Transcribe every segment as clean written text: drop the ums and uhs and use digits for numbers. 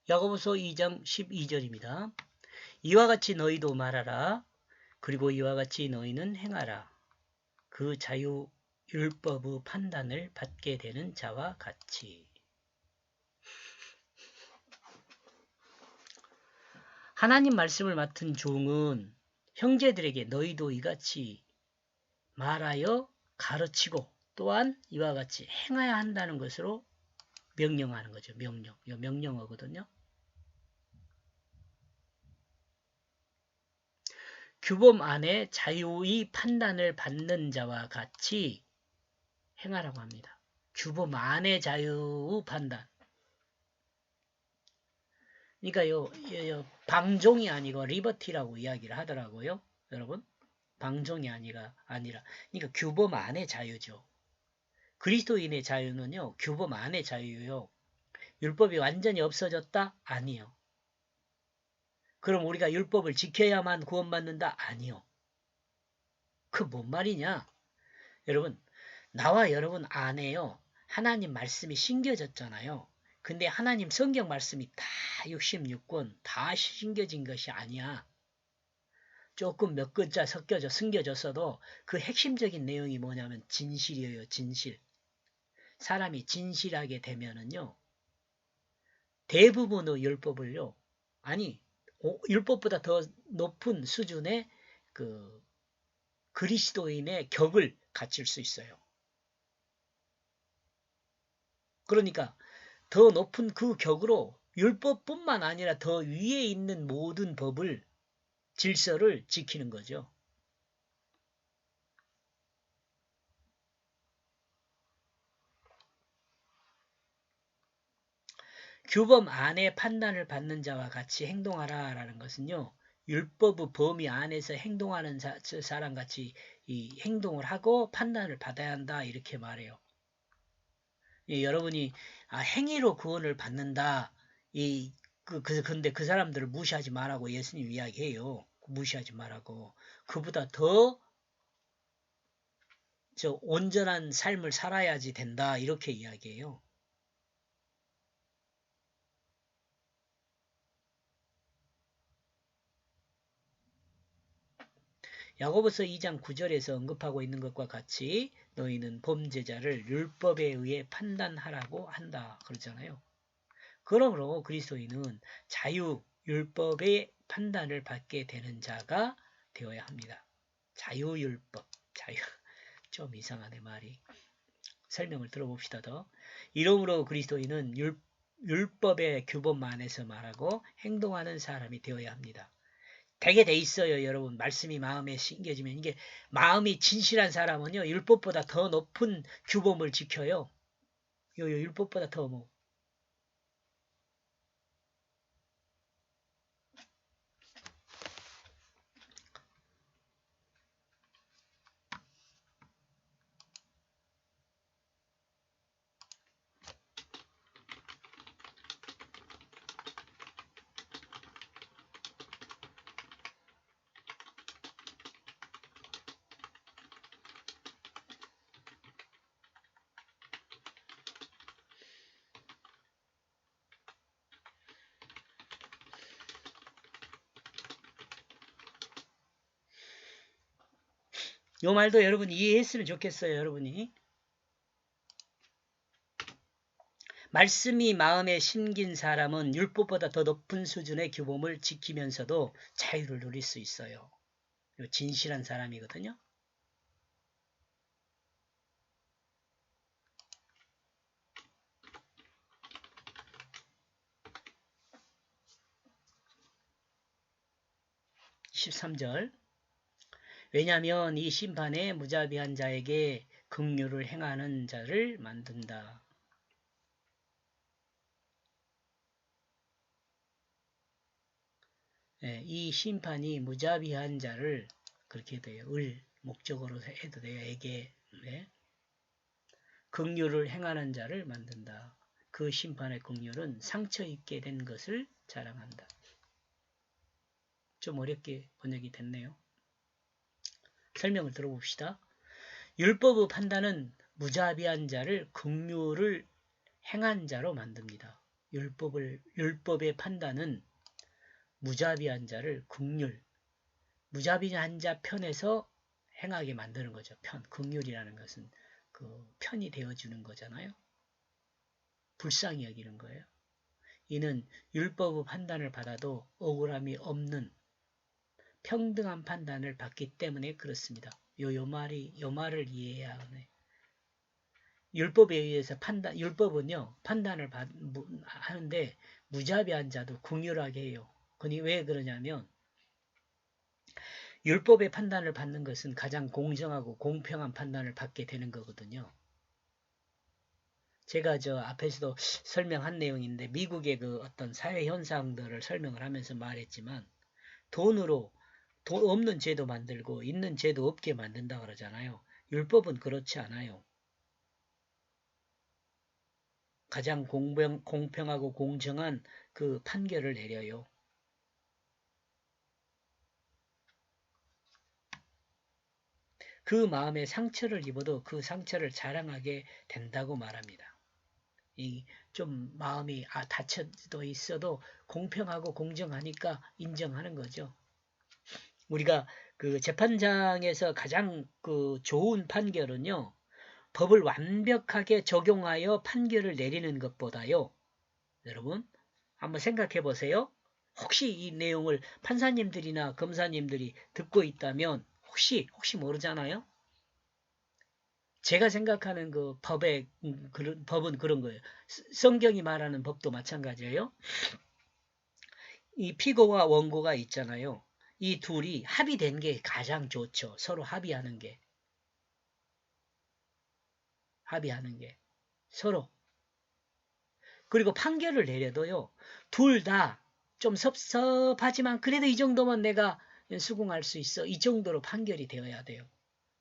야고보서 2장 12절입니다. 이와 같이 너희도 말하라. 그리고 이와 같이 너희는 행하라. 그 자유율법의 판단을 받게 되는 자와 같이. 하나님 말씀을 맡은 종은 형제들에게 너희도 이같이 말하여 가르치고 또한 이와 같이 행해야 한다는 것으로 명령하는 거죠. 명령. 이거 명령어거든요. 규범 안에 자유의 판단을 받는 자와 같이 행하라고 합니다. 규범 안에 자유의 판단. 그러니까 방종이 아니고 리버티라고 이야기를 하더라고요. 여러분. 방종이 아니라 그러니까 규범 안의 자유죠. 그리스도인의 자유는요. 규범 안의 자유요. 율법이 완전히 없어졌다? 아니요. 그럼 우리가 율법을 지켜야만 구원받는다? 아니요. 그 뭔 말이냐? 여러분, 나와 여러분 안에요. 하나님 말씀이 심겨졌잖아요. 근데 하나님 성경 말씀이 다 66권 다 심겨진 것이 아니야. 조금 몇 글자 섞여져 숨겨졌어도 그 핵심적인 내용이 뭐냐면 진실이에요. 진실. 사람이 진실하게 되면은요. 대부분의 율법을요. 아니 율법보다 더 높은 수준의 그 그리스도인의 격을 갖출 수 있어요. 그러니까 더 높은 그 격으로 율법뿐만 아니라 더 위에 있는 모든 법을 질서를 지키는 거죠. 규범 안에 판단을 받는 자와 같이 행동하라라는 것은요. 율법의 범위 안에서 행동하는 사람같이 이 행동을 하고 판단을 받아야 한다 이렇게 말해요. 여러분이 행위로 구원을 받는다. 근데 그 사람들을 무시하지 말라고 예수님 이야기해요. 무시하지 말라고. 그보다 더 온전한 삶을 살아야지 된다. 이렇게 이야기해요. 야고보서 2장 9절에서 언급하고 있는 것과 같이 너희는 범죄자를 율법에 의해 판단하라고 한다. 그러잖아요. 그러므로 그리스도인은 자유율법의 판단을 받게 되는 자가 되어야 합니다. 자유율법. 좀 이상하네 말이. 설명을 들어봅시다 더. 이러므로 그리스도인은 율법의 규범 안에서 말하고 행동하는 사람이 되어야 합니다. 되게 돼 있어요, 여러분. 말씀이 마음에 심겨지면 이게 마음이 진실한 사람은요 율법보다 더 높은 규범을 지켜요. 율법보다 더 뭐. 요 말도 여러분 이해했으면 좋겠어요, 여러분이. 말씀이 마음에 심긴 사람은 율법보다 더 높은 수준의 규범을 지키면서도 자유를 누릴 수 있어요. 진실한 사람이거든요. (13절) 왜냐하면 이 심판에 무자비한 자에게 긍휼을 행하는 자를 만든다. 이 심판이 무자비한 자를 그렇게 돼요. 을 목적으로 해도 돼요. 에게 긍휼을 행하는 자를 만든다. 그 심판의 긍휼은 상처 입게 된 것을 자랑한다. 좀 어렵게 번역이 됐네요. 설명을 들어봅시다. 율법의 판단은 무자비한 자를 긍휼을 행한 자로 만듭니다. 율법의 판단은 무자비한 자를 긍휼, 무자비한 자 편에서 행하게 만드는 거죠. 긍휼이라는 것은 그 편이 되어주는 거잖아요. 불쌍히 여기는 거예요. 이는 율법의 판단을 받아도 억울함이 없는 평등한 판단을 받기 때문에 그렇습니다. 요 말을 이해해야 하네. 율법에 의해서 율법은요, 판단을 하는데 무자비한 자도 긍휼하게 해요. 왜 그러냐면, 율법의 판단을 받는 것은 가장 공정하고 공평한 판단을 받게 되는 거거든요. 제가 앞에서도 설명한 내용인데, 미국의 그 어떤 사회 현상들을 설명을 하면서 말했지만, 돈 없는 죄도 만들고, 있는 죄도 없게 만든다 그러잖아요. 율법은 그렇지 않아요. 가장 공평하고 공정한 그 판결을 내려요. 그 마음에 상처를 입어도 그 상처를 자랑하게 된다고 말합니다. 좀 마음이 다쳐도 있어도 공평하고 공정하니까 인정하는 거죠. 우리가 그 재판장에서 가장 그 좋은 판결은요, 법을 완벽하게 적용하여 판결을 내리는 것보다요, 여러분 한번 생각해 보세요. 혹시 이 내용을 판사님들이나 검사님들이 듣고 있다면 혹시 모르잖아요. 제가 생각하는 그 법은 그런 거예요. 성경이 말하는 법도 마찬가지예요. 이 피고와 원고가 있잖아요. 이 둘이 합의된 게 가장 좋죠. 서로 합의하는 게. 서로. 그리고 판결을 내려도요. 둘 다 좀 섭섭하지만 그래도 이 정도면 내가 수긍할 수 있어. 이 정도로 판결이 되어야 돼요.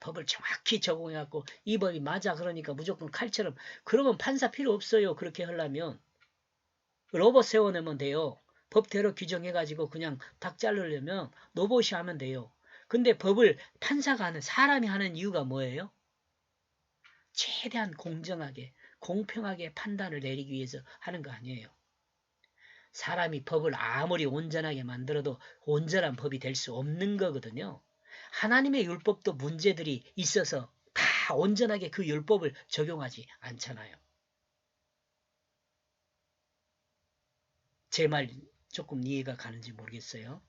법을 정확히 적용해갖고 이 법이 맞아 그러니까 무조건 칼처럼. 그러면 판사 필요 없어요. 그렇게 하려면. 로봇 세워내면 돼요. 법대로 규정해가지고 그냥 닭 자르려면 로봇이 하면 돼요. 근데 법을 판사가 하는, 사람이 하는 이유가 뭐예요? 최대한 공정하게, 공평하게 판단을 내리기 위해서 하는 거 아니에요. 사람이 법을 아무리 온전하게 만들어도 온전한 법이 될 수 없는 거거든요. 하나님의 율법도 문제들이 있어서 다 온전하게 그 율법을 적용하지 않잖아요. 제 말 조금 이해가 가는지 모르겠어요.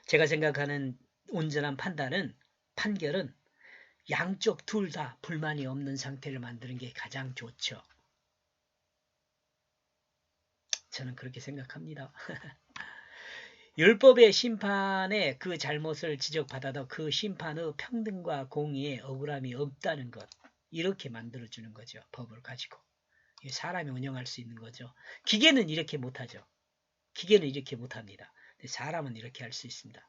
제가 생각하는 온전한 판결은 양쪽 둘 다 불만이 없는 상태를 만드는 게 가장 좋죠. 저는 그렇게 생각합니다. 율법의 심판에 그 잘못을 지적받아도 그 심판의 평등과 공의에 억울함이 없다는 것. 이렇게 만들어주는 거죠. 법을 가지고. 사람이 운영할 수 있는 거죠. 기계는 이렇게 못하죠. 기계는 이렇게 못합니다. 사람은 이렇게 할 수 있습니다.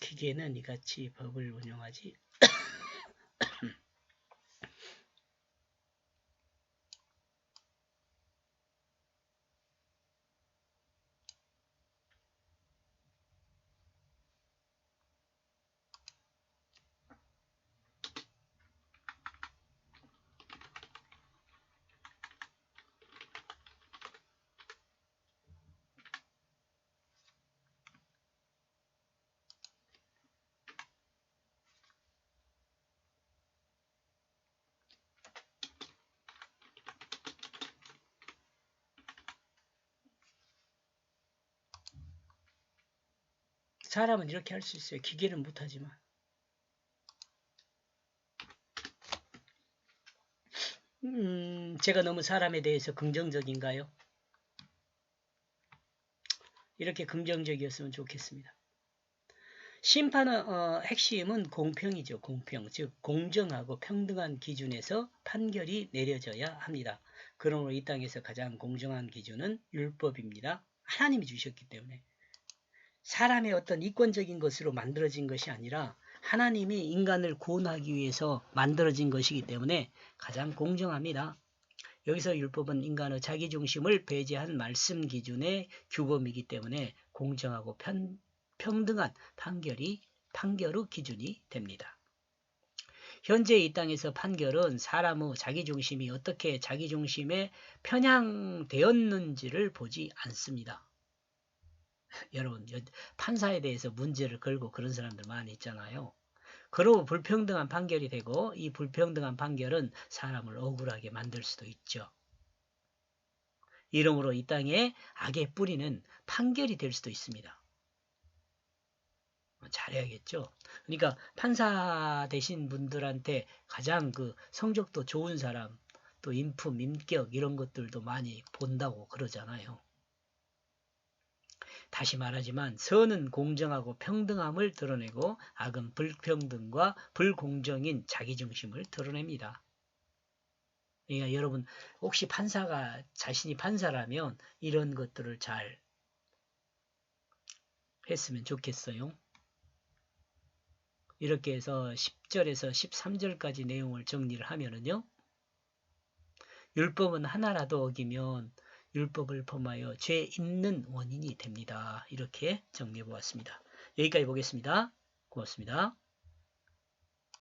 기계는 이같이 법을 운영하지 사람은 이렇게 할 수 있어요. 기계는 못하지만. 제가 너무 사람에 대해서 긍정적인가요? 이렇게 긍정적이었으면 좋겠습니다. 심판의 핵심은 공평이죠. 공평. 즉 공정하고 평등한 기준에서 판결이 내려져야 합니다. 그러므로 이 땅에서 가장 공정한 기준은 율법입니다. 하나님이 주셨기 때문에. 사람의 어떤 이권적인 것으로 만들어진 것이 아니라 하나님이 인간을 구원하기 위해서 만들어진 것이기 때문에 가장 공정합니다. 여기서 율법은 인간의 자기중심을 배제한 말씀 기준의 규범이기 때문에 공정하고 평등한 판결의 기준이 됩니다. 현재 이 땅에서 판결은 사람의 자기중심이 어떻게 자기중심에 편향되었는지를 보지 않습니다. 여러분, 판사에 대해서 문제를 걸고 그런 사람들 많이 있잖아요. 그러고 불평등한 판결이 되고 이 불평등한 판결은 사람을 억울하게 만들 수도 있죠. 이러므로 이 땅에 악의 뿌리는 판결이 될 수도 있습니다. 잘해야겠죠. 그러니까 판사 되신 분들한테 가장 그 성적도 좋은 사람, 또 인품, 인격 이런 것들도 많이 본다고 그러잖아요. 다시 말하지만 선은 공정하고 평등함을 드러내고 악은 불평등과 불공정인 자기중심을 드러냅니다. 그러니까 여러분 혹시 자신이 판사라면 이런 것들을 잘 했으면 좋겠어요. 이렇게 해서 10절에서 13절까지 내용을 정리를 하면은요. 율법은 하나라도 어기면 율법을 범하여 죄 있는 원인이 됩니다. 이렇게 정리해 보았습니다. 여기까지 보겠습니다. 고맙습니다.